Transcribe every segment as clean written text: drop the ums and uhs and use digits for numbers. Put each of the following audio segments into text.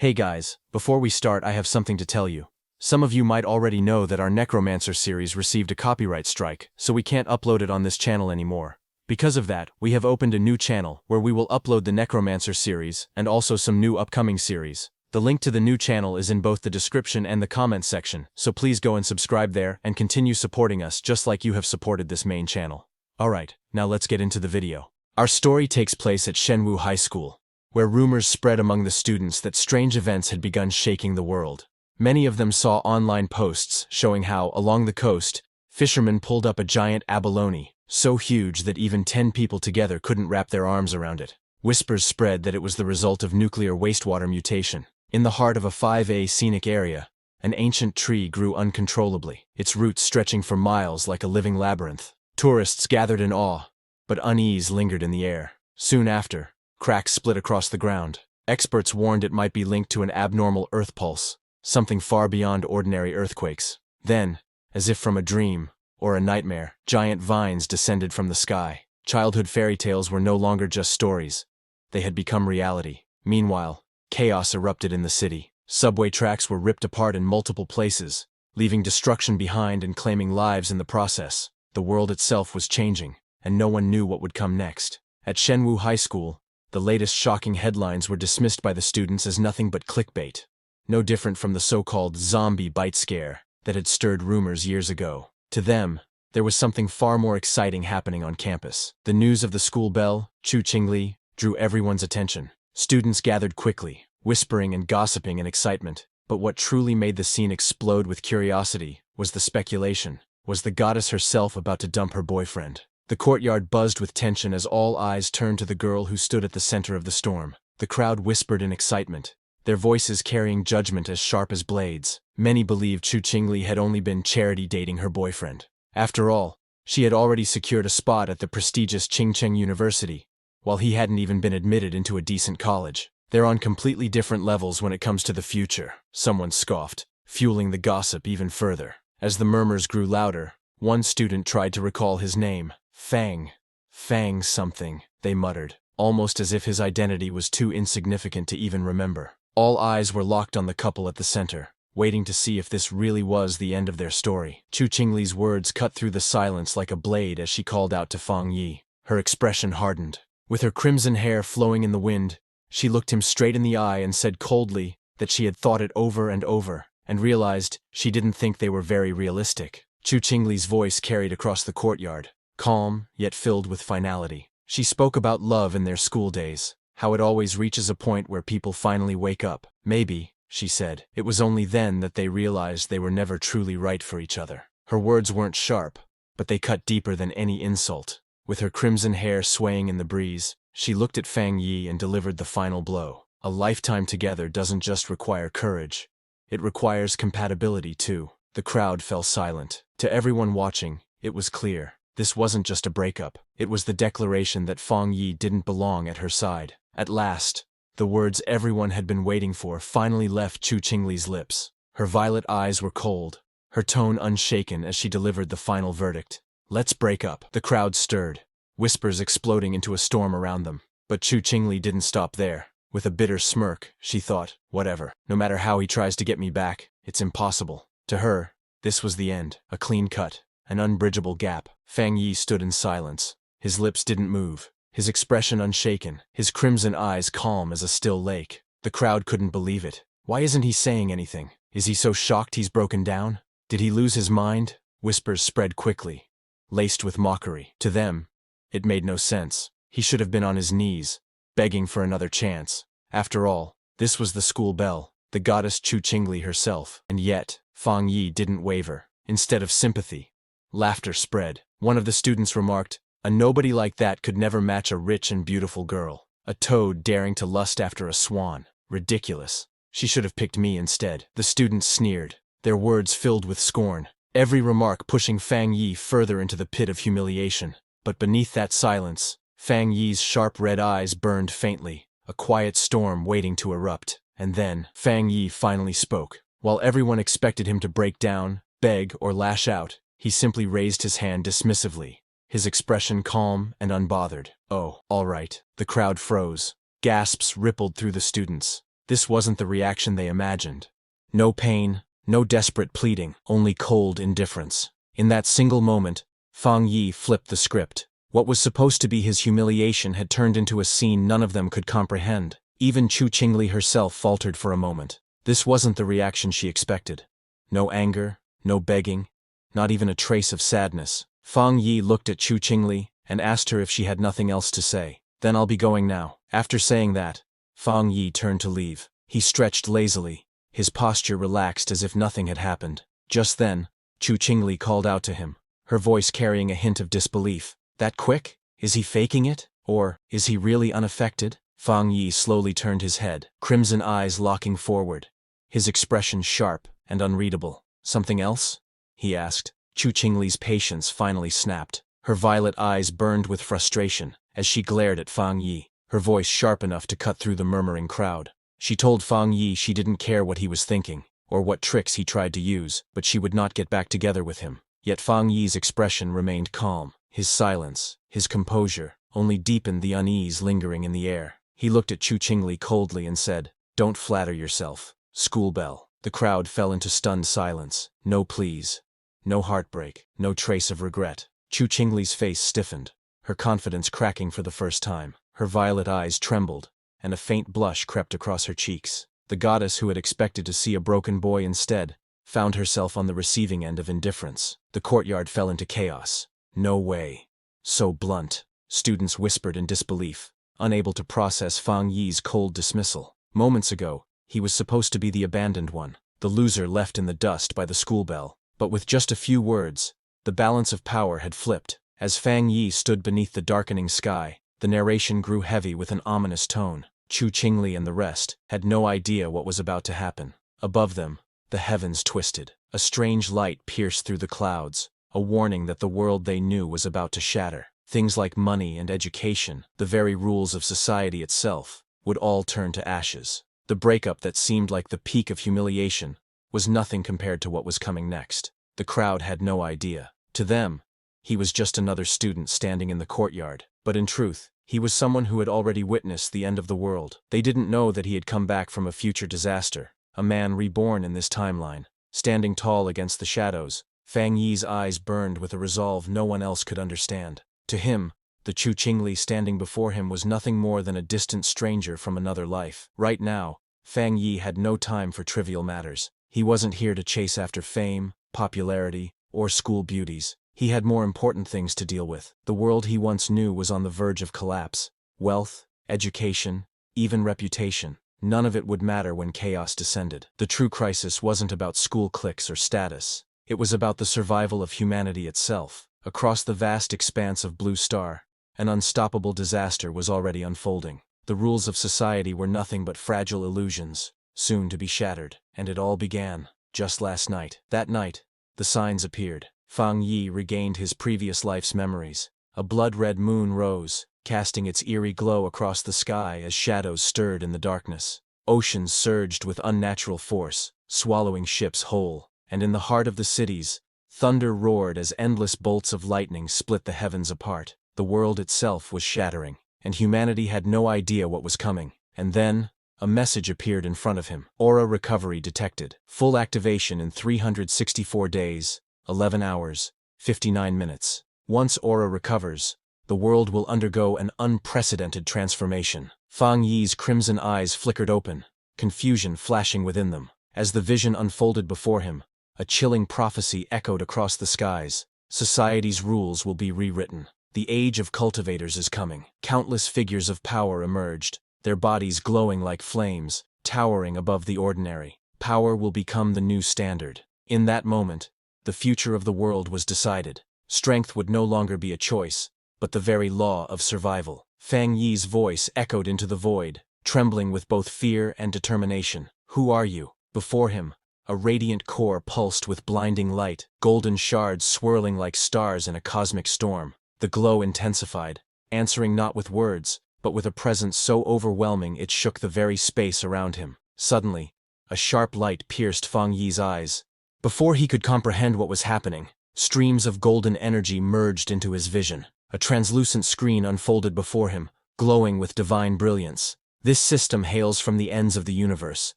Hey guys, before we start I have something to tell you. Some of you might already know that our Necromancer series received a copyright strike, so we can't upload it on this channel anymore. Because of that, we have opened a new channel where we will upload the Necromancer series and also some new upcoming series. The link to the new channel is in both the description and the comments section, so please go and subscribe there and continue supporting us just like you have supported this main channel. Alright, now let's get into the video. Our story takes place at Shenwu High School, where rumors spread among the students that strange events had begun shaking the world. Many of them saw online posts showing how, along the coast, fishermen pulled up a giant abalone, so huge that even 10 people together couldn't wrap their arms around it. Whispers spread that it was the result of nuclear wastewater mutation. In the heart of a 5A scenic area, an ancient tree grew uncontrollably, its roots stretching for miles like a living labyrinth. Tourists gathered in awe, but unease lingered in the air. Soon after, cracks split across the ground. Experts warned it might be linked to an abnormal earth pulse, something far beyond ordinary earthquakes. Then, as if from a dream or a nightmare, giant vines descended from the sky. Childhood fairy tales were no longer just stories. They had become reality. Meanwhile, chaos erupted in the city. Subway tracks were ripped apart in multiple places, leaving destruction behind and claiming lives in the process. The world itself was changing, and no one knew what would come next. At Shenwu High School, the latest shocking headlines were dismissed by the students as nothing but clickbait, no different from the so-called zombie bite scare that had stirred rumors years ago. To them, there was something far more exciting happening on campus. The news of the school belle, Chu Qingli, drew everyone's attention. Students gathered quickly, whispering and gossiping in excitement. But what truly made the scene explode with curiosity was the speculation. Was the goddess herself about to dump her boyfriend? The courtyard buzzed with tension as all eyes turned to the girl who stood at the center of the storm. The crowd whispered in excitement, their voices carrying judgment as sharp as blades. Many believed Chu Qingli had only been charity dating her boyfriend. After all, she had already secured a spot at the prestigious Qingcheng University, while he hadn't even been admitted into a decent college. They're on completely different levels when it comes to the future, someone scoffed, fueling the gossip even further. As the murmurs grew louder, one student tried to recall his name. Fang something, they muttered, almost as if his identity was too insignificant to even remember. All eyes were locked on the couple at the center, waiting to see if this really was the end of their story. Chu Qingli's words cut through the silence like a blade as she called out to Fang Yi. Her expression hardened. With her crimson hair flowing in the wind, she looked him straight in the eye and said coldly that she had thought it over and over, and realized she didn't think they were very realistic. Chu Qingli's voice carried across the courtyard, calm, yet filled with finality. She spoke about love in their school days, how it always reaches a point where people finally wake up. Maybe, she said, it was only then that they realized they were never truly right for each other. Her words weren't sharp, but they cut deeper than any insult. With her crimson hair swaying in the breeze, she looked at Fang Yi and delivered the final blow. A lifetime together doesn't just require courage. It requires compatibility too. The crowd fell silent. To everyone watching, it was clear. This wasn't just a breakup. It was the declaration that Fang Yi didn't belong at her side. At last, the words everyone had been waiting for finally left Chu Qingli's lips. Her violet eyes were cold, her tone unshaken as she delivered the final verdict. Let's break up. The crowd stirred, whispers exploding into a storm around them. But Chu Qingli didn't stop there. With a bitter smirk, she thought, whatever. No matter how he tries to get me back, it's impossible. To her, this was the end. A clean cut. An unbridgeable gap. Fang Yi stood in silence. His lips didn't move, his expression unshaken, his crimson eyes calm as a still lake. The crowd couldn't believe it. Why isn't he saying anything? Is he so shocked he's broken down? Did he lose his mind? Whispers spread quickly, laced with mockery. To them, it made no sense. He should have been on his knees, begging for another chance. After all, this was the school belle, the goddess Chu Qingli herself. And yet, Fang Yi didn't waver. Instead of sympathy, laughter spread. One of the students remarked, a nobody like that could never match a rich and beautiful girl. A toad daring to lust after a swan. Ridiculous. She should have picked me instead. The students sneered, their words filled with scorn, every remark pushing Fang Yi further into the pit of humiliation. But beneath that silence, Fang Yi's sharp red eyes burned faintly, a quiet storm waiting to erupt. And then, Fang Yi finally spoke. While everyone expected him to break down, beg, or lash out, he simply raised his hand dismissively, his expression calm and unbothered. Oh, all right. The crowd froze. Gasps rippled through the students. This wasn't the reaction they imagined. No pain, no desperate pleading, only cold indifference. In that single moment, Fang Yi flipped the script. What was supposed to be his humiliation had turned into a scene none of them could comprehend. Even Chu Qingli herself faltered for a moment. This wasn't the reaction she expected. No anger, no begging, not even a trace of sadness. Fang Yi looked at Chu Qingli and asked her if she had nothing else to say. Then I'll be going now. After saying that, Fang Yi turned to leave. He stretched lazily, his posture relaxed as if nothing had happened. Just then, Chu Qingli called out to him, her voice carrying a hint of disbelief. That quick? Is he faking it? Or is he really unaffected? Fang Yi slowly turned his head, crimson eyes locking forward, his expression sharp and unreadable. Something else? He asked. Chu Qingli's patience finally snapped. Her violet eyes burned with frustration as she glared at Fang Yi, her voice sharp enough to cut through the murmuring crowd. She told Fang Yi she didn't care what he was thinking, or what tricks he tried to use, but she would not get back together with him. Yet Fang Yi's expression remained calm. His silence, his composure, only deepened the unease lingering in the air. He looked at Chu Qingli coldly and said, "Don't flatter yourself. School bell." The crowd fell into stunned silence. No pleas, no heartbreak, no trace of regret. Chu Qingli's face stiffened, her confidence cracking for the first time. Her violet eyes trembled, and a faint blush crept across her cheeks. The goddess who had expected to see a broken boy instead found herself on the receiving end of indifference. The courtyard fell into chaos. No way. So blunt. Students whispered in disbelief, unable to process Fang Yi's cold dismissal. Moments ago, he was supposed to be the abandoned one, the loser left in the dust by the school bell. But with just a few words, the balance of power had flipped. As Fang Yi stood beneath the darkening sky, the narration grew heavy with an ominous tone. Chu Qingli and the rest had no idea what was about to happen. Above them, the heavens twisted. A strange light pierced through the clouds, a warning that the world they knew was about to shatter. Things like money and education, the very rules of society itself, would all turn to ashes. The breakup that seemed like the peak of humiliation was nothing compared to what was coming next. The crowd had no idea. To them, he was just another student standing in the courtyard. But in truth, he was someone who had already witnessed the end of the world. They didn't know that he had come back from a future disaster, a man reborn in this timeline. Standing tall against the shadows, Fang Yi's eyes burned with a resolve no one else could understand. To him, the Chu Qingli standing before him was nothing more than a distant stranger from another life. Right now, Fang Yi had no time for trivial matters. He wasn't here to chase after fame, popularity, or school beauties. He had more important things to deal with. The world he once knew was on the verge of collapse. Wealth, education, even reputation. None of it would matter when chaos descended. The true crisis wasn't about school cliques or status. It was about the survival of humanity itself. Across the vast expanse of Blue Star, an unstoppable disaster was already unfolding. The rules of society were nothing but fragile illusions, soon to be shattered. And it all began just last night. That night, the signs appeared. Fang Yi regained his previous life's memories. A blood-red moon rose, casting its eerie glow across the sky as shadows stirred in the darkness. Oceans surged with unnatural force, swallowing ships whole. And in the heart of the cities, thunder roared as endless bolts of lightning split the heavens apart. The world itself was shattering, and humanity had no idea what was coming. And then, a message appeared in front of him. Aura recovery detected. Full activation in 364 days, 11 hours, 59 minutes. Once aura recovers, the world will undergo an unprecedented transformation. Fang Yi's crimson eyes flickered open, confusion flashing within them. As the vision unfolded before him, a chilling prophecy echoed across the skies. Society's rules will be rewritten. The age of cultivators is coming. Countless figures of power emerged, their bodies glowing like flames, towering above the ordinary. Power will become the new standard. In that moment, the future of the world was decided. Strength would no longer be a choice, but the very law of survival. Fang Yi's voice echoed into the void, trembling with both fear and determination. "Who are you?" Before him, a radiant core pulsed with blinding light, golden shards swirling like stars in a cosmic storm. The glow intensified, answering not with words, but with a presence so overwhelming it shook the very space around him. Suddenly, a sharp light pierced Fang Yi's eyes. Before he could comprehend what was happening, streams of golden energy merged into his vision. A translucent screen unfolded before him, glowing with divine brilliance. This system hails from the ends of the universe,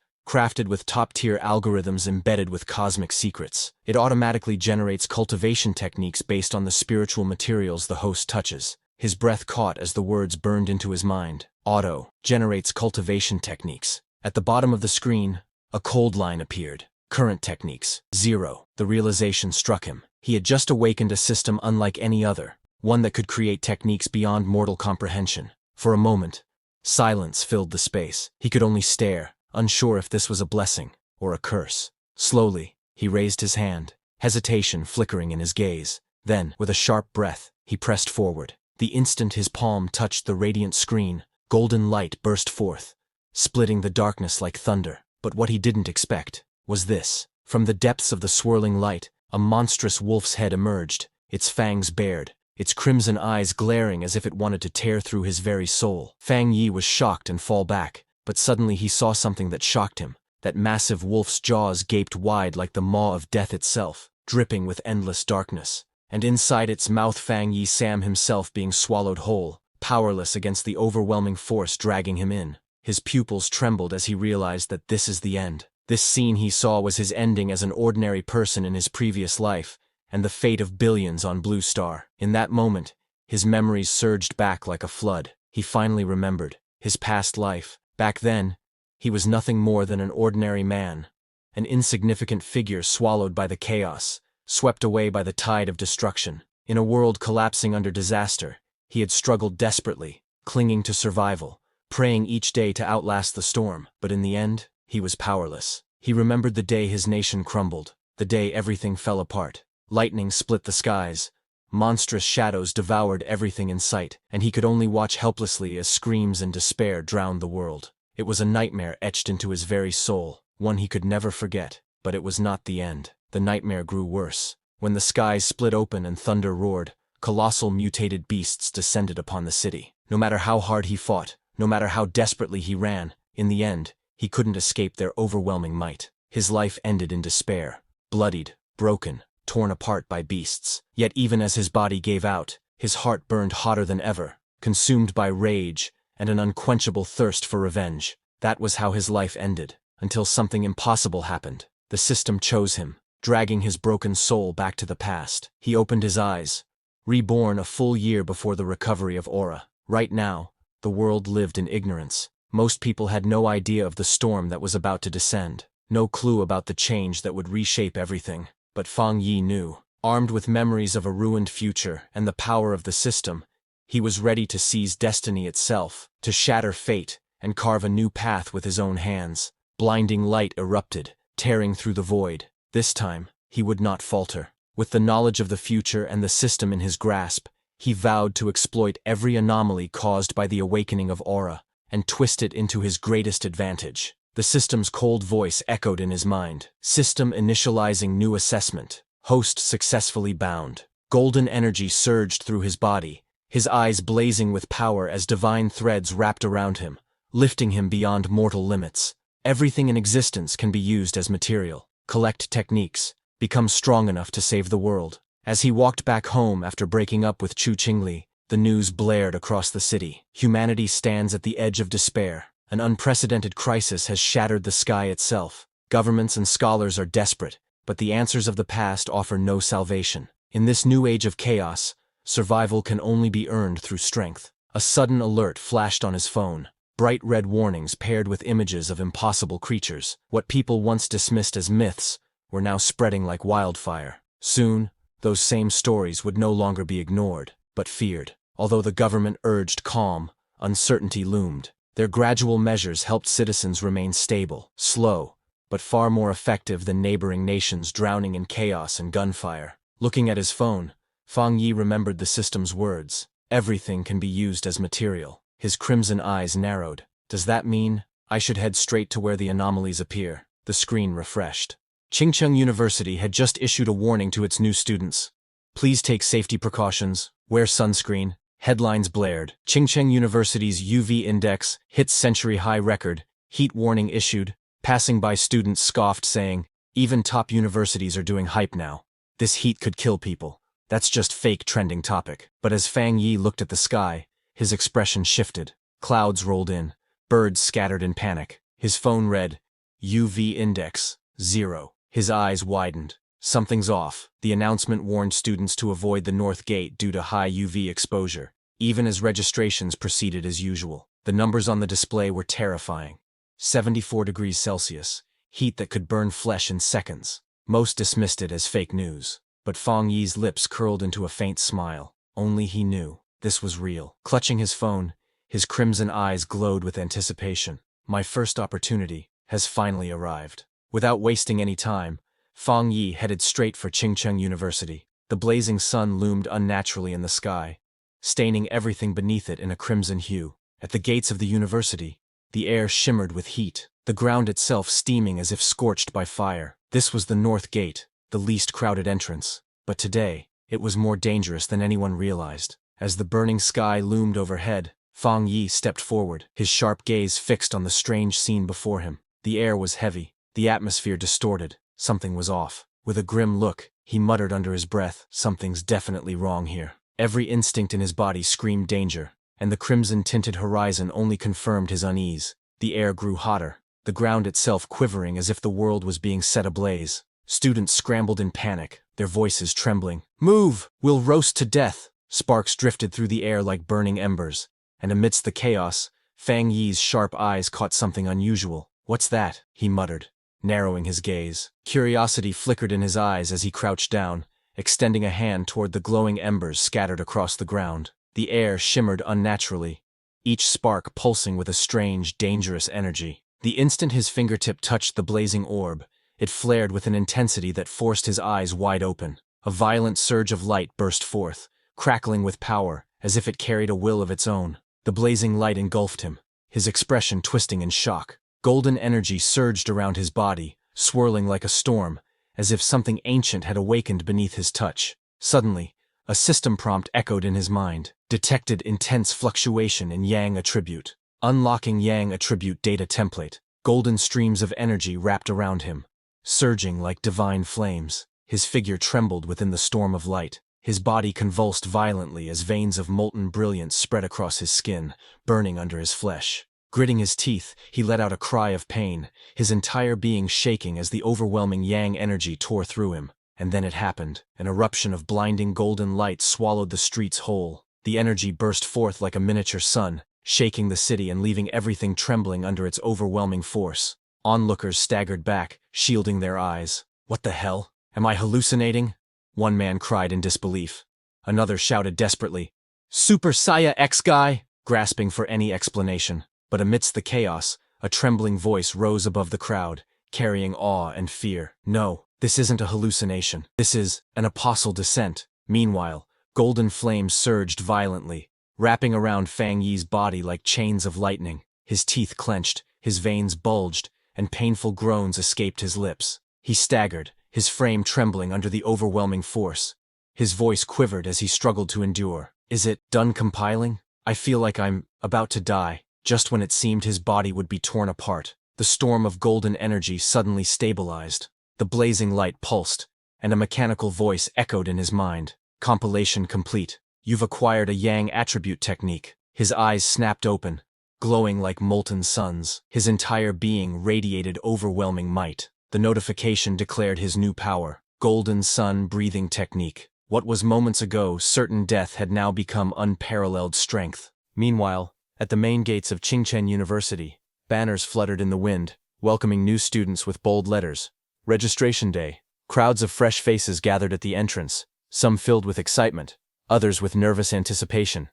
crafted with top-tier algorithms embedded with cosmic secrets. It automatically generates cultivation techniques based on the spiritual materials the host touches. His breath caught as the words burned into his mind. Auto generates cultivation techniques. At the bottom of the screen, a cold line appeared. Current techniques. 0. The realization struck him. He had just awakened a system unlike any other, one that could create techniques beyond mortal comprehension. For a moment, silence filled the space. He could only stare, unsure if this was a blessing or a curse. Slowly, he raised his hand, hesitation flickering in his gaze. Then, with a sharp breath, he pressed forward. The instant his palm touched the radiant screen, golden light burst forth, splitting the darkness like thunder. But what he didn't expect was this. From the depths of the swirling light, a monstrous wolf's head emerged, its fangs bared, its crimson eyes glaring as if it wanted to tear through his very soul. Fang Yi was shocked and fall back, but suddenly he saw something that shocked him. That massive wolf's jaws gaped wide like the maw of death itself, dripping with endless darkness. And inside its mouth Fang Yi Sam himself being swallowed whole, powerless against the overwhelming force dragging him in. His pupils trembled as he realized that this is the end. This scene he saw was his ending as an ordinary person in his previous life, and the fate of billions on Blue Star. In that moment, his memories surged back like a flood. He finally remembered his past life. Back then, he was nothing more than an ordinary man, an insignificant figure swallowed by the chaos, swept away by the tide of destruction. In a world collapsing under disaster, he had struggled desperately, clinging to survival, praying each day to outlast the storm. But in the end, he was powerless. He remembered the day his nation crumbled, the day everything fell apart. Lightning split the skies, monstrous shadows devoured everything in sight, and he could only watch helplessly as screams and despair drowned the world. It was a nightmare etched into his very soul, one he could never forget. But it was not the end. The nightmare grew worse. When the skies split open and thunder roared, colossal mutated beasts descended upon the city. No matter how hard he fought, no matter how desperately he ran, in the end, he couldn't escape their overwhelming might. His life ended in despair, bloodied, broken, torn apart by beasts. Yet even as his body gave out, his heart burned hotter than ever, consumed by rage and an unquenchable thirst for revenge. That was how his life ended, until something impossible happened. The system chose him, dragging his broken soul back to the past. He opened his eyes, reborn a full year before the recovery of Aura. Right now, the world lived in ignorance. Most people had no idea of the storm that was about to descend, no clue about the change that would reshape everything. But Fang Yi knew. Armed with memories of a ruined future and the power of the system, he was ready to seize destiny itself, to shatter fate and carve a new path with his own hands. Blinding light erupted, tearing through the void. This time, he would not falter. With the knowledge of the future and the system in his grasp, he vowed to exploit every anomaly caused by the awakening of Aura, and twist it into his greatest advantage. The system's cold voice echoed in his mind. System initializing new assessment. Host successfully bound. Golden energy surged through his body, his eyes blazing with power as divine threads wrapped around him, lifting him beyond mortal limits. Everything in existence can be used as material. Collect techniques. Become strong enough to save the world. As he walked back home after breaking up with Chu Qingli, the news blared across the city. Humanity stands at the edge of despair. An unprecedented crisis has shattered the sky itself. Governments and scholars are desperate, but the answers of the past offer no salvation. In this new age of chaos, survival can only be earned through strength. A sudden alert flashed on his phone. Bright red warnings paired with images of impossible creatures. What people once dismissed as myths were now spreading like wildfire. Soon, those same stories would no longer be ignored, but feared. Although the government urged calm, uncertainty loomed. Their gradual measures helped citizens remain stable, slow, but far more effective than neighboring nations drowning in chaos and gunfire. Looking at his phone, Fang Yi remembered the system's words. Everything can be used as material. His crimson eyes narrowed. Does that mean I should head straight to where the anomalies appear? The screen refreshed. Qingcheng University had just issued a warning to its new students. Please take safety precautions, wear sunscreen. Headlines blared. Qingcheng University's UV index hits century-high record. Heat warning issued. Passing-by students scoffed, saying, even top universities are doing hype now. This heat could kill people. That's just fake trending topic. But as Fang Yi looked at the sky, his expression shifted. Clouds rolled in, Birds scattered in panic. His phone read, UV index, 0. His eyes widened. Something's off. The announcement warned students to avoid the north gate due to high UV exposure, even as registrations proceeded as usual. The numbers on the display were terrifying. 74 degrees Celsius, heat that could burn flesh in seconds. Most dismissed it as fake news, but Fang Yi's lips curled into a faint smile. Only he knew this was real. Clutching his phone, his crimson eyes glowed with anticipation. My first opportunity has finally arrived. Without wasting any time, Fang Yi headed straight for Qingcheng University. The blazing sun loomed unnaturally in the sky, staining everything beneath it in a crimson hue. At the gates of the university, the air shimmered with heat, the ground itself steaming as if scorched by fire. This was the north gate, the least crowded entrance. But today, it was more dangerous than anyone realized. As the burning sky loomed overhead, Fang Yi stepped forward, his sharp gaze fixed on the strange scene before him. The air was heavy, the atmosphere distorted. Something was off. With a grim look, he muttered under his breath, something's definitely wrong here. Every instinct in his body screamed danger, and the crimson-tinted horizon only confirmed his unease. The air grew hotter, the ground itself quivering as if the world was being set ablaze. Students scrambled in panic, their voices trembling. Move! We'll roast to death! Sparks drifted through the air like burning embers, and amidst the chaos, Fang Yi's sharp eyes caught something unusual. What's that? He muttered, narrowing his gaze. Curiosity flickered in his eyes as he crouched down, extending a hand toward the glowing embers scattered across the ground. The air shimmered unnaturally, each spark pulsing with a strange, dangerous energy. The instant his fingertip touched the blazing orb, it flared with an intensity that forced his eyes wide open. A violent surge of light burst forth, crackling with power, as if it carried a will of its own. The blazing light engulfed him, his expression twisting in shock. Golden energy surged around his body, swirling like a storm, as if something ancient had awakened beneath his touch. Suddenly, a system prompt echoed in his mind. Detected intense fluctuation in Yang attribute. Unlocking Yang attribute data template. Golden streams of energy wrapped around him, surging like divine flames. His figure trembled within the storm of light. His body convulsed violently as veins of molten brilliance spread across his skin, burning under his flesh. Gritting his teeth, he let out a cry of pain, his entire being shaking as the overwhelming Yang energy tore through him. And then it happened. An eruption of blinding golden light swallowed the streets whole. The energy burst forth like a miniature sun, shaking the city and leaving everything trembling under its overwhelming force. Onlookers staggered back, shielding their eyes. What the hell? Am I hallucinating? One man cried in disbelief. Another shouted desperately, Super Saiya X guy! Grasping for any explanation. But amidst the chaos, a trembling voice rose above the crowd, carrying awe and fear. No, this isn't a hallucination. This is an apostle descent. Meanwhile, golden flames surged violently, wrapping around Fang Yi's body like chains of lightning. His teeth clenched, his veins bulged, and painful groans escaped his lips. He staggered, his frame trembling under the overwhelming force. His voice quivered as he struggled to endure. Is it done compiling? I feel like I'm about to die. Just when it seemed his body would be torn apart, the storm of golden energy suddenly stabilized. The blazing light pulsed, and a mechanical voice echoed in his mind. Compilation complete. You've acquired a Yang attribute technique. His eyes snapped open, glowing like molten suns. His entire being radiated overwhelming might. The notification declared his new power, Golden Sun Breathing Technique. What was moments ago certain death had now become unparalleled strength. Meanwhile, at the main gates of Qingcheng University, banners fluttered in the wind, welcoming new students with bold letters. Registration day. Crowds of fresh faces gathered at the entrance, some filled with excitement, others with nervous anticipation.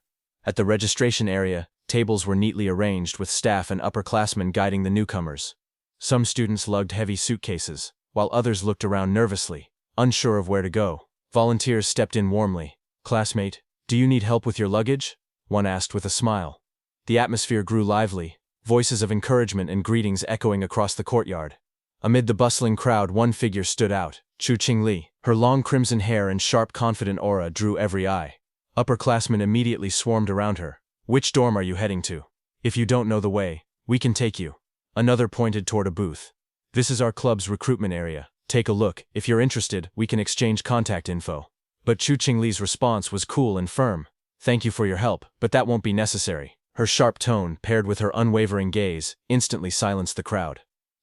At the registration area, tables were neatly arranged with staff and upperclassmen guiding the newcomers. Some students lugged heavy suitcases, while others looked around nervously, unsure of where to go. Volunteers stepped in warmly. Classmate, do you need help with your luggage? One asked with a smile. The atmosphere grew lively, voices of encouragement and greetings echoing across the courtyard. Amid the bustling crowd, one figure stood out, Chu Qingli. Her long crimson hair and sharp, confident aura drew every eye. Upperclassmen immediately swarmed around her. Which dorm are you heading to? If you don't know the way, we can take you. Another pointed toward a booth. This is our club's recruitment area. Take a look. If you're interested, we can exchange contact info. But Chu Qingli's response was cool and firm. Thank you for your help, but that won't be necessary. Her sharp tone, paired with her unwavering gaze, instantly silenced the crowd.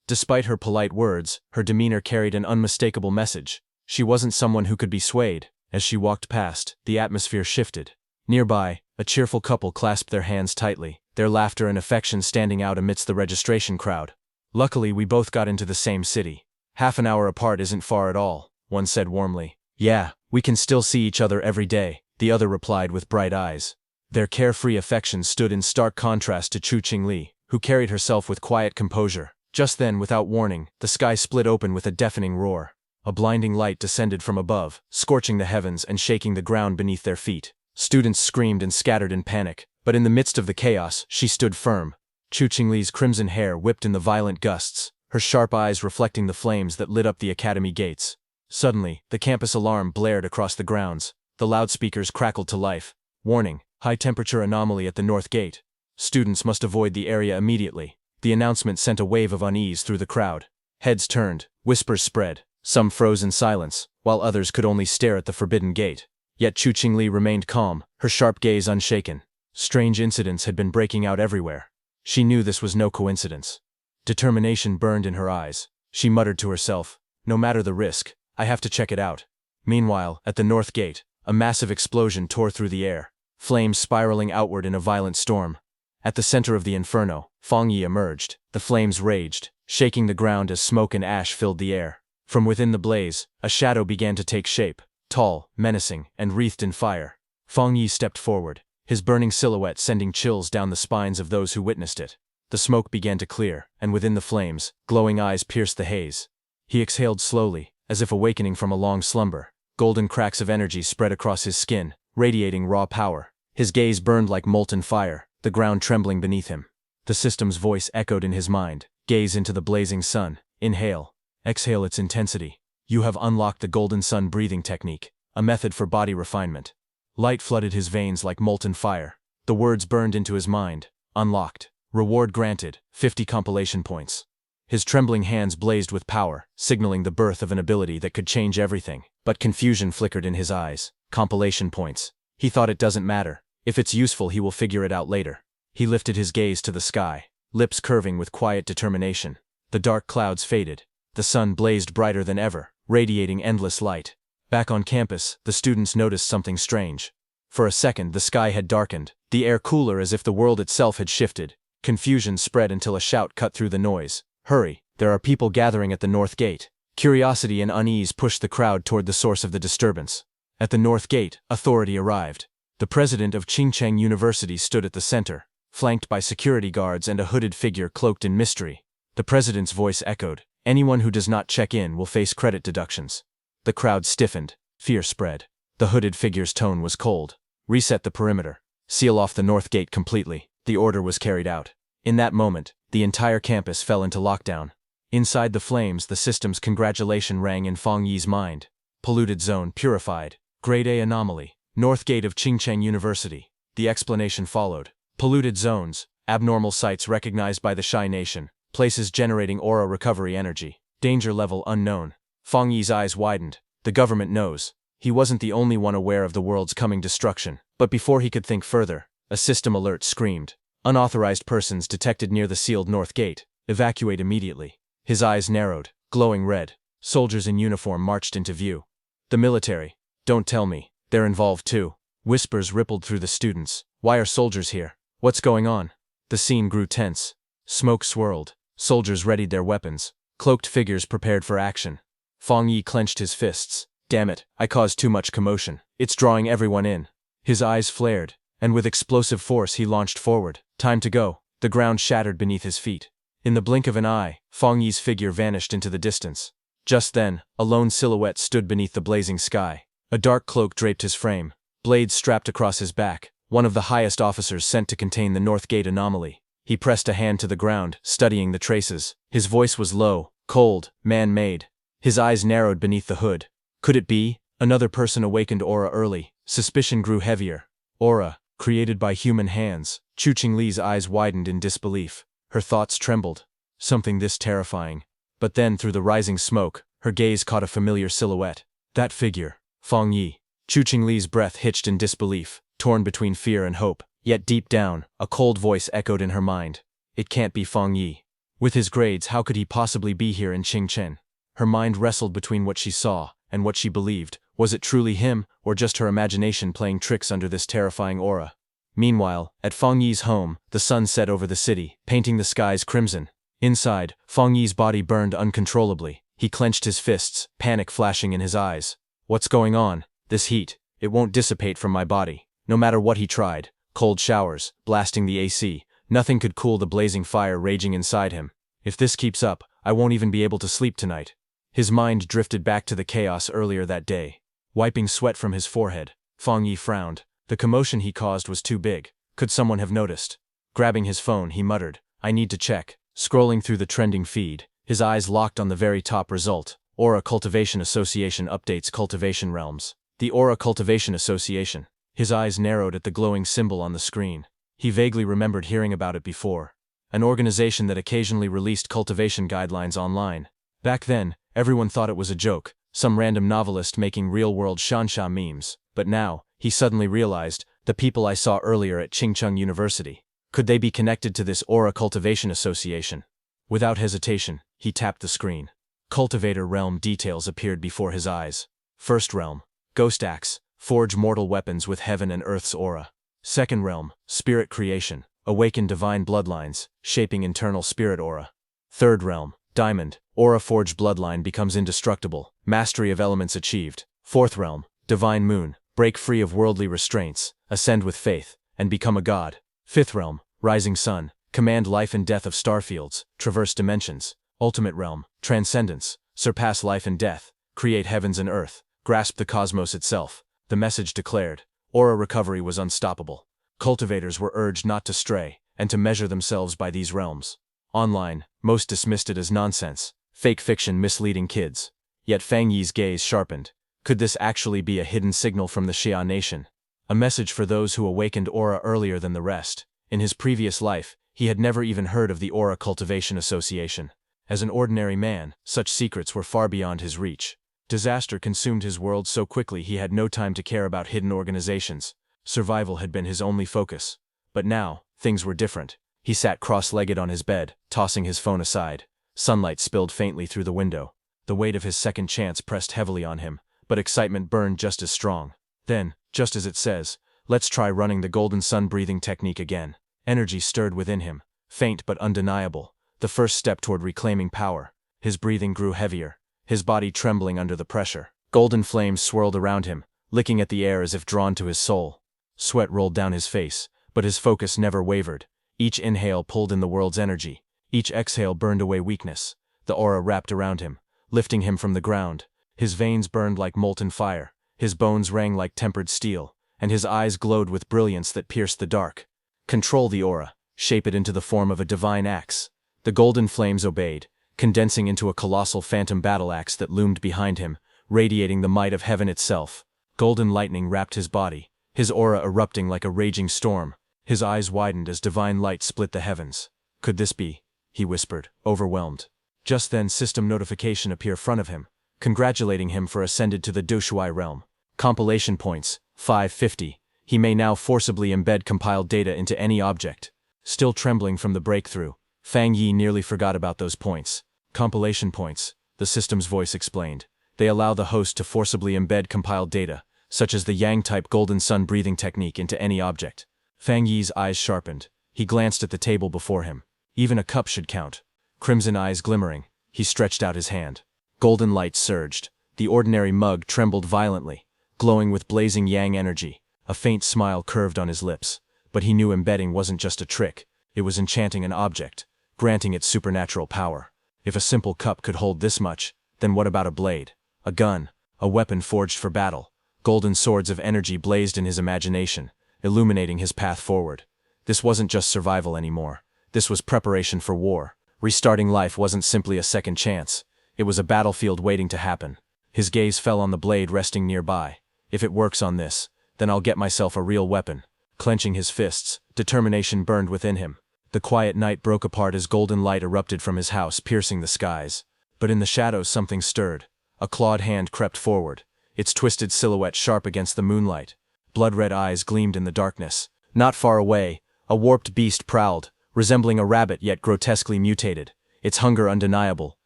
Despite her polite words, her demeanor carried an unmistakable message. She wasn't someone who could be swayed. As she walked past, the atmosphere shifted. Nearby, a cheerful couple clasped their hands tightly, their laughter and affection standing out amidst the registration crowd. Luckily, we both got into the same city. Half an hour apart isn't far at all, one said warmly. Yeah, we can still see each other every day, the other replied with bright eyes. Their carefree affection stood in stark contrast to Chu Qingli, who carried herself with quiet composure. Just then, without warning, the sky split open with a deafening roar. A blinding light descended from above, scorching the heavens and shaking the ground beneath their feet. Students screamed and scattered in panic, but in the midst of the chaos, she stood firm. Chu Qingli's crimson hair whipped in the violent gusts, her sharp eyes reflecting the flames that lit up the academy gates. Suddenly, the campus alarm blared across the grounds. The loudspeakers crackled to life. Warning, high-temperature anomaly at the north gate. Students must avoid the area immediately. The announcement sent a wave of unease through the crowd. Heads turned, whispers spread. Some froze in silence, while others could only stare at the forbidden gate. Yet Chu Qingli remained calm, her sharp gaze unshaken. Strange incidents had been breaking out everywhere. She knew this was no coincidence. Determination burned in her eyes. She muttered to herself, "No matter the risk, I have to check it out." Meanwhile, at the north gate, a massive explosion tore through the air, flames spiraling outward in a violent storm. At the center of the inferno, Fang Yi emerged. The flames raged, shaking the ground as smoke and ash filled the air. From within the blaze, a shadow began to take shape, tall, menacing, and wreathed in fire. Fang Yi stepped forward, his burning silhouette sending chills down the spines of those who witnessed it. The smoke began to clear, and within the flames, glowing eyes pierced the haze. He exhaled slowly, as if awakening from a long slumber. Golden cracks of energy spread across his skin, radiating raw power. His gaze burned like molten fire, the ground trembling beneath him. The system's voice echoed in his mind. Gaze into the blazing sun. Inhale. Exhale its intensity. You have unlocked the golden sun breathing technique, a method for body refinement. Light flooded his veins like molten fire. The words burned into his mind. Unlocked. Reward granted, 50 compilation points. His trembling hands blazed with power, signaling the birth of an ability that could change everything. But confusion flickered in his eyes. Compilation points. He thought it doesn't matter. If it's useful, he will figure it out later. He lifted his gaze to the sky, lips curving with quiet determination. The dark clouds faded. The sun blazed brighter than ever, radiating endless light. Back on campus, the students noticed something strange. For a second, the sky had darkened, the air cooler as if the world itself had shifted. Confusion spread until a shout cut through the noise. Hurry, there are people gathering at the north gate. Curiosity and unease pushed the crowd toward the source of the disturbance. At the north gate, authority arrived. The president of Qingcheng University stood at the center, flanked by security guards and a hooded figure cloaked in mystery. The president's voice echoed, "Anyone who does not check in will face credit deductions." The crowd stiffened, fear spread. The hooded figure's tone was cold. "Reset the perimeter. Seal off the north gate completely." The order was carried out. In that moment, the entire campus fell into lockdown. Inside the flames, the system's congratulation rang in Fang Yi's mind. Polluted zone purified. Grade A anomaly. North gate of Qingcheng University. The explanation followed. Polluted zones, abnormal sites recognized by the Shy Nation, places generating aura recovery energy. Danger level unknown. Fang Yi's eyes widened. The government knows. He wasn't the only one aware of the world's coming destruction. But before he could think further, a system alert screamed. Unauthorized persons detected near the sealed north gate. Evacuate immediately. His eyes narrowed, glowing red. Soldiers in uniform marched into view. The military. Don't tell me. They're involved too. Whispers rippled through the students. Why are soldiers here? What's going on? The scene grew tense. Smoke swirled. Soldiers readied their weapons. Cloaked figures prepared for action. Fang Yi clenched his fists. Damn it, I caused too much commotion. It's drawing everyone in. His eyes flared, and with explosive force he launched forward. Time to go. The ground shattered beneath his feet. In the blink of an eye, Fang Yi's figure vanished into the distance. Just then, a lone silhouette stood beneath the blazing sky. A dark cloak draped his frame. Blades strapped across his back. One of the highest officers sent to contain the North Gate anomaly. He pressed a hand to the ground, studying the traces. His voice was low, cold, man-made. His eyes narrowed beneath the hood. Could it be? Another person awakened aura early. Suspicion grew heavier. Aura, created by human hands. Chu Qingli's eyes widened in disbelief. Her thoughts trembled. Something this terrifying. But then, through the rising smoke, her gaze caught a familiar silhouette. That figure. Fang Yi. Chu Qingli's breath hitched in disbelief, torn between fear and hope. Yet deep down, a cold voice echoed in her mind. It can't be Feng Yi. With his grades, how could he possibly be here in Qingchen? Her mind wrestled between what she saw and what she believed. Was it truly him, or just her imagination playing tricks under this terrifying aura? Meanwhile, at Feng Yi's home, the sun set over the city, painting the skies crimson. Inside, Feng Yi's body burned uncontrollably. He clenched his fists, panic flashing in his eyes. What's going on? This heat, it won't dissipate from my body. No matter what he tried, cold showers, blasting the AC, nothing could cool the blazing fire raging inside him. If this keeps up, I won't even be able to sleep tonight. His mind drifted back to the chaos earlier that day. Wiping sweat from his forehead, Feng Yi frowned. The commotion he caused was too big. Could someone have noticed? Grabbing his phone, he muttered, I need to check. Scrolling through the trending feed, his eyes locked on the very top result. Aura Cultivation Association updates Cultivation realms. The Aura Cultivation Association. His eyes narrowed at the glowing symbol on the screen. He vaguely remembered hearing about it before. An organization that occasionally released cultivation guidelines online. Back then, everyone thought it was a joke, some random novelist making real-world shansha memes. But now, he suddenly realized, the people I saw earlier at Qingcheng University. Could they be connected to this Aura Cultivation Association? Without hesitation, he tapped the screen. Cultivator realm details appeared before his eyes. First realm, Ghost Axe, forge mortal weapons with heaven and earth's aura. Second realm, Spirit Creation, awaken divine bloodlines, shaping internal spirit aura. Third realm, Diamond, aura forge bloodline becomes indestructible, mastery of elements achieved. Fourth realm, Divine Moon, break free of worldly restraints, ascend with faith, and become a god. Fifth realm, Rising Sun, command life and death of starfields, traverse dimensions. Ultimate realm, Transcendence, surpass life and death, create heavens and earth, grasp the cosmos itself. The message declared, aura recovery was unstoppable. Cultivators were urged not to stray, and to measure themselves by these realms. Online, most dismissed it as nonsense, fake fiction misleading kids. Yet Feng Yi's gaze sharpened. Could this actually be a hidden signal from the Xia nation? A message for those who awakened aura earlier than the rest. In his previous life, he had never even heard of the Aura Cultivation Association. As an ordinary man, such secrets were far beyond his reach. Disaster consumed his world so quickly he had no time to care about hidden organizations. Survival had been his only focus. But now, things were different. He sat cross-legged on his bed, tossing his phone aside. Sunlight spilled faintly through the window. The weight of his second chance pressed heavily on him, but excitement burned just as strong. Then, just as it says, let's try running the golden sun breathing technique again. Energy stirred within him, faint but undeniable, the first step toward reclaiming power. His breathing grew heavier, his body trembling under the pressure. Golden flames swirled around him, licking at the air as if drawn to his soul. Sweat rolled down his face, but his focus never wavered. Each inhale pulled in the world's energy. Each exhale burned away weakness. The aura wrapped around him, lifting him from the ground. His veins burned like molten fire, his bones rang like tempered steel, and his eyes glowed with brilliance that pierced the dark. Control the aura, shape it into the form of a divine axe. The golden flames obeyed, condensing into a colossal phantom battle axe that loomed behind him, radiating the might of heaven itself. Golden lightning wrapped his body, his aura erupting like a raging storm. His eyes widened as divine light split the heavens. Could this be? He whispered, overwhelmed. Just then system notification appeared in front of him, congratulating him for ascended to the Doshui realm. Compilation points, 550. He may now forcibly embed compiled data into any object. Still trembling from the breakthrough, Feng Yi nearly forgot about those points. Compilation points, the system's voice explained. They allow the host to forcibly embed compiled data, such as the Yang-type golden sun breathing technique, into any object. Feng Yi's eyes sharpened. He glanced at the table before him. Even a cup should count. Crimson eyes glimmering, he stretched out his hand. Golden light surged. The ordinary mug trembled violently, glowing with blazing yang energy. A faint smile curved on his lips, but he knew embedding wasn't just a trick. It was enchanting an object, granting it supernatural power. If a simple cup could hold this much, then what about a blade? A gun? A weapon forged for battle? Golden swords of energy blazed in his imagination, illuminating his path forward. This wasn't just survival anymore. This was preparation for war. Restarting life wasn't simply a second chance. It was a battlefield waiting to happen. His gaze fell on the blade resting nearby. If it works on this, then I'll get myself a real weapon. Clenching his fists, determination burned within him. The quiet night broke apart as golden light erupted from his house, piercing the skies. But in the shadows something stirred. A clawed hand crept forward, its twisted silhouette sharp against the moonlight. Blood-red eyes gleamed in the darkness. Not far away, a warped beast prowled, resembling a rabbit yet grotesquely mutated. Its hunger undeniable.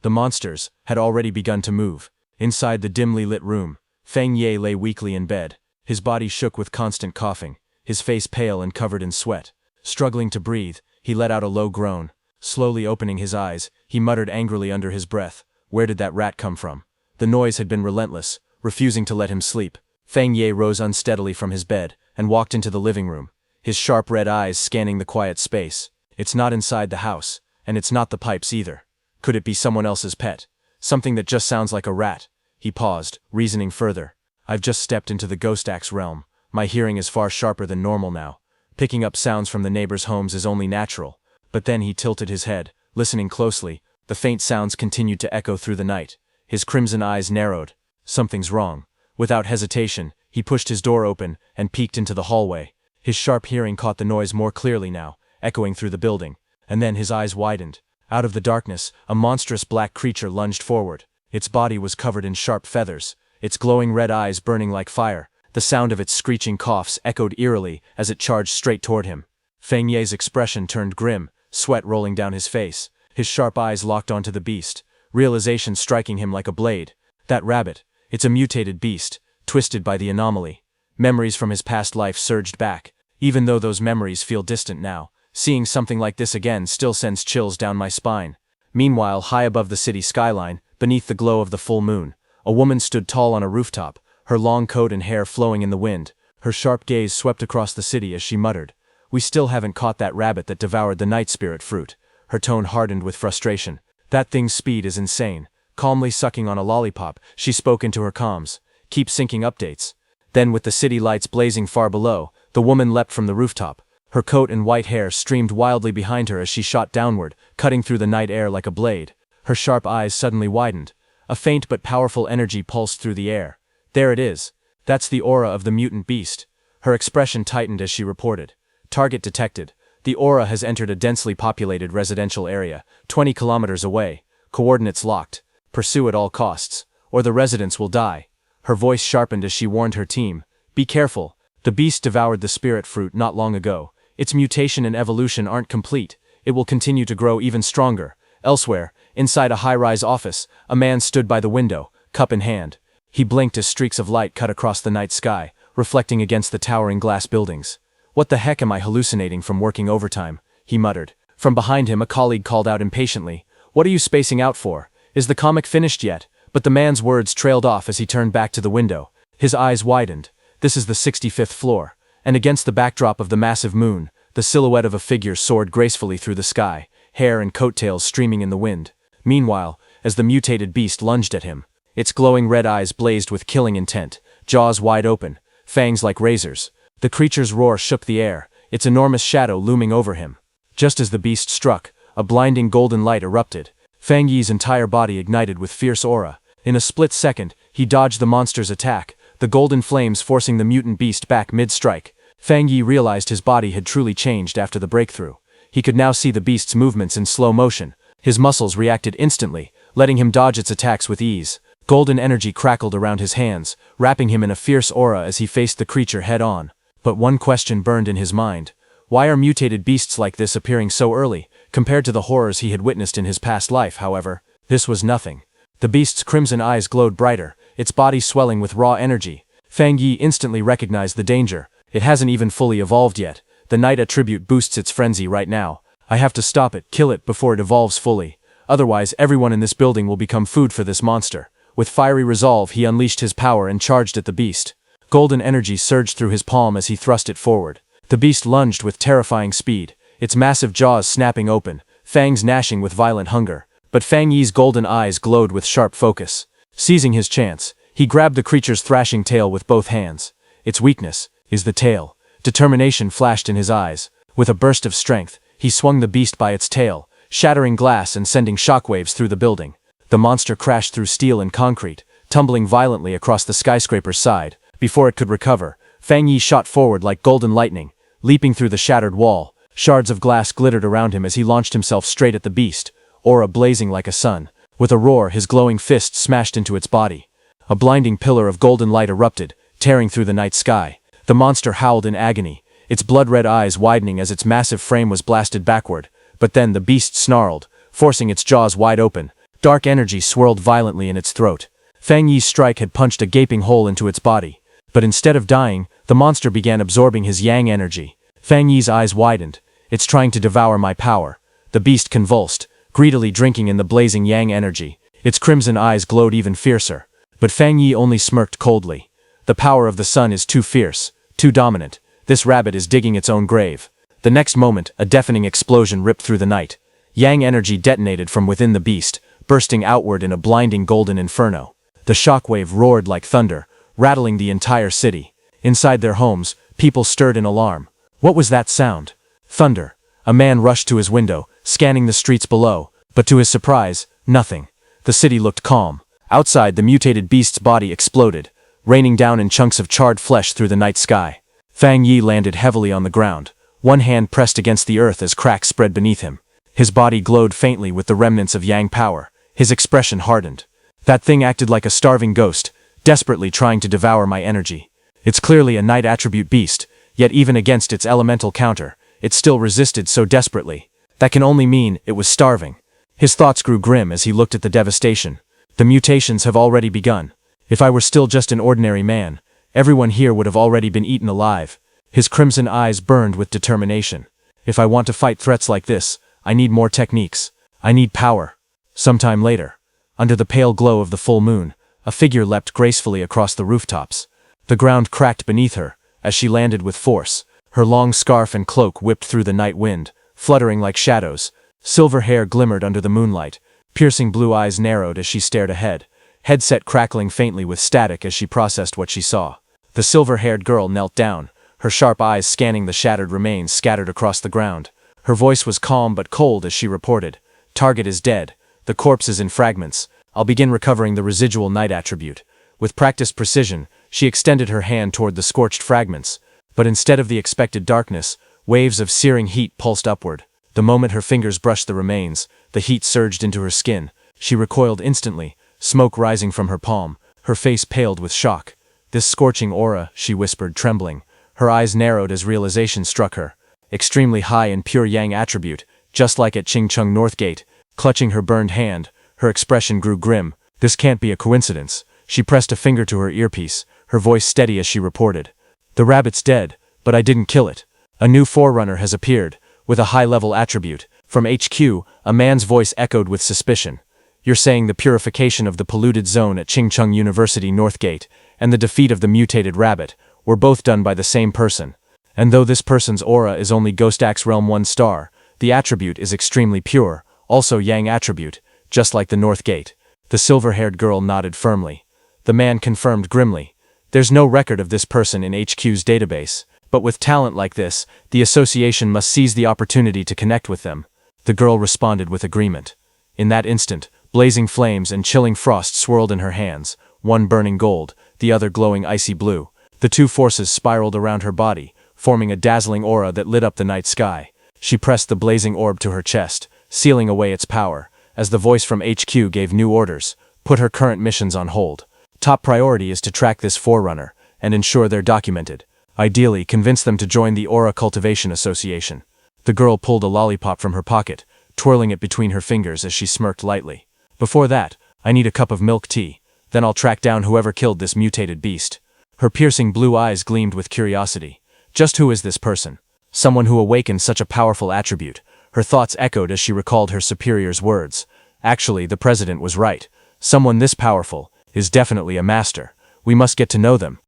The monsters had already begun to move. Inside the dimly lit room, Feng Ye lay weakly in bed. His body shook with constant coughing, his face pale and covered in sweat. Struggling to breathe, he let out a low groan. Slowly opening his eyes, he muttered angrily under his breath, "Where did that rat come from?" The noise had been relentless, refusing to let him sleep. Feng Ye rose unsteadily from his bed and walked into the living room, his sharp red eyes scanning the quiet space. It's not inside the house, and it's not the pipes either. Could it be someone else's pet? Something that just sounds like a rat? He paused, reasoning further. I've just stepped into the ghost axe realm. My hearing is far sharper than normal now. Picking up sounds from the neighbors' homes is only natural. But then he tilted his head, listening closely. The faint sounds continued to echo through the night. His crimson eyes narrowed. Something's wrong. Without hesitation, he pushed his door open and peeked into the hallway. His sharp hearing caught the noise more clearly now, echoing through the building. And then his eyes widened. Out of the darkness, a monstrous black creature lunged forward. Its body was covered in sharp feathers, its glowing red eyes burning like fire. The sound of its screeching coughs echoed eerily as it charged straight toward him. Feng Ye's expression turned grim, sweat rolling down his face. His sharp eyes locked onto the beast, realization striking him like a blade. That rabbit, it's a mutated beast, twisted by the anomaly. Memories from his past life surged back. Even though those memories feel distant now, seeing something like this again still sends chills down my spine. Meanwhile, high above the city skyline, beneath the glow of the full moon, a woman stood tall on a rooftop, her long coat and hair flowing in the wind. Her sharp gaze swept across the city as she muttered, "We still haven't caught that rabbit that devoured the night spirit fruit." Her tone hardened with frustration. "That thing's speed is insane." Calmly sucking on a lollipop, she spoke into her comms. "Keep syncing updates." Then, with the city lights blazing far below, the woman leapt from the rooftop. Her coat and white hair streamed wildly behind her as she shot downward, cutting through the night air like a blade. Her sharp eyes suddenly widened. A faint but powerful energy pulsed through the air. "There it is. That's the aura of the mutant beast." Her expression tightened as she reported. "Target detected. The aura has entered a densely populated residential area, 20 kilometers away. Coordinates locked. Pursue at all costs, or the residents will die." Her voice sharpened as she warned her team. "Be careful. The beast devoured the spirit fruit not long ago. Its mutation and evolution aren't complete. It will continue to grow even stronger." Elsewhere, inside a high-rise office, a man stood by the window, cup in hand. He blinked as streaks of light cut across the night sky, reflecting against the towering glass buildings. "What the heck am I hallucinating from working overtime?" he muttered. From behind him, a colleague called out impatiently, "What are you spacing out for? Is the comic finished yet?" But the man's words trailed off as he turned back to the window. His eyes widened. This is the 65th floor, and against the backdrop of the massive moon, the silhouette of a figure soared gracefully through the sky, hair and coattails streaming in the wind. Meanwhile, as the mutated beast lunged at him, its glowing red eyes blazed with killing intent, jaws wide open, fangs like razors. The creature's roar shook the air, its enormous shadow looming over him. Just as the beast struck, a blinding golden light erupted. Feng Yi's entire body ignited with fierce aura. In a split second, he dodged the monster's attack, the golden flames forcing the mutant beast back mid-strike. Feng Yi realized his body had truly changed after the breakthrough. He could now see the beast's movements in slow motion. His muscles reacted instantly, letting him dodge its attacks with ease. Golden energy crackled around his hands, wrapping him in a fierce aura as he faced the creature head-on. But one question burned in his mind. Why are mutated beasts like this appearing so early? Compared to the horrors he had witnessed in his past life, however, this was nothing. The beast's crimson eyes glowed brighter, its body swelling with raw energy. Feng Yi instantly recognized the danger. It hasn't even fully evolved yet. The night attribute boosts its frenzy right now. I have to stop it, kill it before it evolves fully. Otherwise, everyone in this building will become food for this monster. With fiery resolve, he unleashed his power and charged at the beast. Golden energy surged through his palm as he thrust it forward. The beast lunged with terrifying speed, its massive jaws snapping open, fangs gnashing with violent hunger. But Feng Yi's golden eyes glowed with sharp focus. Seizing his chance, he grabbed the creature's thrashing tail with both hands. Its weakness is the tail. Determination flashed in his eyes. With a burst of strength, he swung the beast by its tail, shattering glass and sending shockwaves through the building. The monster crashed through steel and concrete, tumbling violently across the skyscraper's side. Before it could recover, Feng Yi shot forward like golden lightning, leaping through the shattered wall. Shards of glass glittered around him as he launched himself straight at the beast, aura blazing like a sun. With a roar, his glowing fist smashed into its body. A blinding pillar of golden light erupted, tearing through the night sky. The monster howled in agony, its blood-red eyes widening as its massive frame was blasted backward. But then the beast snarled, forcing its jaws wide open. Dark energy swirled violently in its throat. Fang Yi's strike had punched a gaping hole into its body. But instead of dying, the monster began absorbing his yang energy. Fang Yi's eyes widened. It's trying to devour my power. The beast convulsed, greedily drinking in the blazing yang energy. Its crimson eyes glowed even fiercer. But Fang Yi only smirked coldly. The power of the sun is too fierce, too dominant. This rabbit is digging its own grave. The next moment, a deafening explosion ripped through the night. Yang energy detonated from within the beast, bursting outward in a blinding golden inferno. The shockwave roared like thunder, rattling the entire city. Inside their homes, people stirred in alarm. What was that sound? Thunder. A man rushed to his window, scanning the streets below, but to his surprise, nothing. The city looked calm. Outside, the mutated beast's body exploded, raining down in chunks of charred flesh through the night sky. Fang Yi landed heavily on the ground, one hand pressed against the earth as cracks spread beneath him. His body glowed faintly with the remnants of yang power. His expression hardened. That thing acted like a starving ghost, desperately trying to devour my energy. It's clearly a night attribute beast, yet even against its elemental counter, it still resisted so desperately. That can only mean it was starving. His thoughts grew grim as he looked at the devastation. The mutations have already begun. If I were still just an ordinary man, everyone here would have already been eaten alive. His crimson eyes burned with determination. If I want to fight threats like this, I need more techniques. I need power. Sometime later, under the pale glow of the full moon, a figure leapt gracefully across the rooftops. The ground cracked beneath her as she landed with force. Her long scarf and cloak whipped through the night wind, fluttering like shadows. Silver hair glimmered under the moonlight. Piercing blue eyes narrowed as she stared ahead, headset crackling faintly with static as she processed what she saw. The silver-haired girl knelt down, her sharp eyes scanning the shattered remains scattered across the ground. Her voice was calm but cold as she reported, "Target is dead. The corpse is in fragments. I'll begin recovering the residual night attribute." With practiced precision, she extended her hand toward the scorched fragments, but instead of the expected darkness, waves of searing heat pulsed upward. The moment her fingers brushed the remains, the heat surged into her skin. She recoiled instantly, smoke rising from her palm, her face paled with shock. "This scorching aura," she whispered, trembling. Her eyes narrowed as realization struck her. Extremely high and pure yang attribute, just like at Qingcheng Northgate. Clutching her burned hand, her expression grew grim. "This can't be a coincidence." She pressed a finger to her earpiece, her voice steady as she reported. "The rabbit's dead, but I didn't kill it. A new forerunner has appeared, with a high-level attribute." From HQ, a man's voice echoed with suspicion. "You're saying the purification of the polluted zone at Qingcheng University Northgate and the defeat of the mutated rabbit were both done by the same person. And though this person's aura is only Ghost Axe Realm 1 star, the attribute is extremely pure, also yang attribute, just like the Northgate." The silver-haired girl nodded firmly. The man confirmed grimly, "There's no record of this person in HQ's database, but with talent like this, the association must seize the opportunity to connect with them." The girl responded with agreement. In that instant, blazing flames and chilling frost swirled in her hands, one burning gold, the other glowing icy blue. The two forces spiraled around her body, forming a dazzling aura that lit up the night sky. She pressed the blazing orb to her chest, sealing away its power, as the voice from HQ gave new orders. "Put her current missions on hold. Top priority is to track this forerunner, and ensure they're documented. Ideally, convince them to join the Aura Cultivation Association." The girl pulled a lollipop from her pocket, twirling it between her fingers as she smirked lightly. "Before that, I need a cup of milk tea, then I'll track down whoever killed this mutated beast." Her piercing blue eyes gleamed with curiosity. Just who is this person? Someone who awakened such a powerful attribute. Her thoughts echoed as she recalled her superior's words. Actually, the president was right. Someone this powerful is definitely a master. We must get to know them.